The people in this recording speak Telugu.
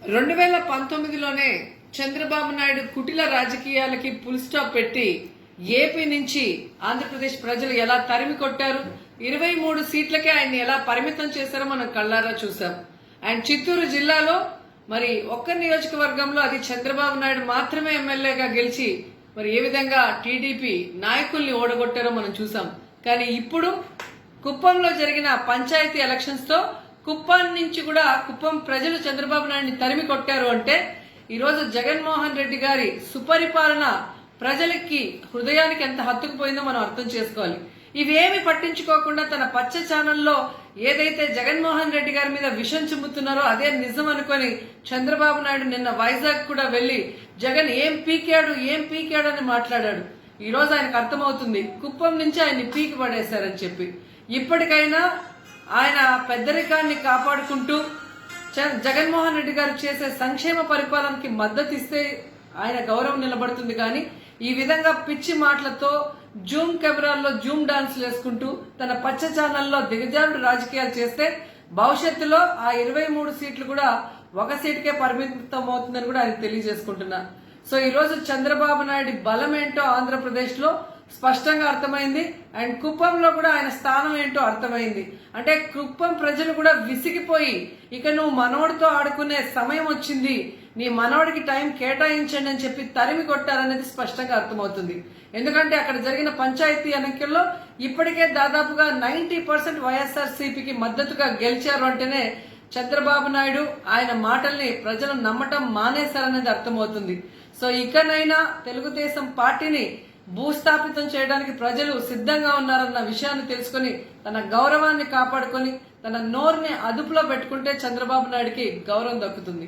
2019లోనే చంద్రబాబు నాయుడు కుటిల రాజకీయాలకి ఫుల్ స్టాప్ పెట్టి ఏపీ నుంచి ఆంధ్రప్రదేశ్ ప్రజలు ఎలా తరిమి కొట్టారు, 23 సీట్లకే ఆయన్ని ఎలా పరిమితం చేశారో మనం కళ్ళారా చూసాం. అండ్ చిత్తూరు జిల్లాలో మరి ఒక్క నియోజకవర్గంలో అది చంద్రబాబు నాయుడు మాత్రమే ఎమ్మెల్యేగా గెలిచి మరి ఏ విధంగా టీడీపీ నాయకుల్ని ఓడగొట్టారో మనం చూసాం. కానీ ఇప్పుడు కుప్పంలో జరిగిన పంచాయతీ ఎలక్షన్స్ తో కుప్పం నుంచి కూడా కుప్పం ప్రజలు చంద్రబాబు నాయుడిని తరిమి కొట్టారు అంటే ఈరోజు జగన్మోహన్ రెడ్డి గారి సుపరిపాలన ప్రజలకి హృదయానికి ఎంత హత్తుకుపోయిందో మనం అర్థం చేసుకోవాలి. ఇవేమి పట్టించుకోకుండా తన పచ్చ ఛానల్లో ఏదైతే జగన్మోహన్ రెడ్డి గారి మీద విషం చిమ్ముతున్నారో అదే నిజం అనుకొని చంద్రబాబు నాయుడు నిన్న వైజాగ్ కూడా వెళ్లి జగన్ ఏం పీకాడు అని మాట్లాడాడు. ఈ రోజు ఆయనకు అర్థమవుతుంది కుప్పం నుంచి ఆయన్ని పీకి పడేశారని చెప్పి. ఇప్పటికైనా ఆయన పెద్దరికాన్ని కాపాడుకుంటూ జగన్మోహన్ రెడ్డి గారు చేసే సంక్షేమ పరిపాలనకి మద్దతు ఇస్తే ఆయన గౌరవం నిలబడుతుంది. కానీ ఈ విధంగా పిచ్చి మాటలతో జూమ్ కెమెరాల్లో జూమ్ డాన్స్లు వేసుకుంటూ తన పచ్చ ఛానల్లో దిగజారుడు రాజకీయాలు చేస్తే భవిష్యత్తులో ఆ 23 సీట్లు కూడా ఒక సీటుకే పరిమితం అవుతుందని కూడా ఆయన తెలియజేసుకుంటున్నా. సో ఈ రోజు చంద్రబాబు నాయుడు బలం ఏంటో ఆంధ్రప్రదేశ్ లో స్పష్టంగా అర్థమైంది. అండ్ కుప్పంలో కూడా ఆయన స్థానం ఏంటో అర్థమైంది. అంటే కుప్పం ప్రజలు కూడా విసిగిపోయి ఇక నువ్వు మనవడితో ఆడుకునే సమయం వచ్చింది, నీ మనవడికి టైం కేటాయించండి అని చెప్పి తరిమి కొట్టారనేది స్పష్టంగా అర్థమవుతుంది. ఎందుకంటే అక్కడ జరిగిన పంచాయతీ ఎన్నికల్లో ఇప్పటికే దాదాపుగా 90% వైఎస్ఆర్సీపీకి మద్దతుగా గెలిచారు అంటేనే చంద్రబాబు నాయుడు ఆయన మాటల్ని ప్రజలు నమ్మటం మానేశారనేది అర్థమవుతుంది. సో ఇకనైనా తెలుగుదేశం పార్టీని భూస్థాపితం చేయడానికి ప్రజలు సిద్ధంగా ఉన్నారన్న విషయాన్ని తెలుసుకుని తన గౌరవాన్ని కాపాడుకొని తన నోరుని అదుపులో పెట్టుకుంటే చంద్రబాబు నాయుడికి గౌరవం దక్కుతుంది.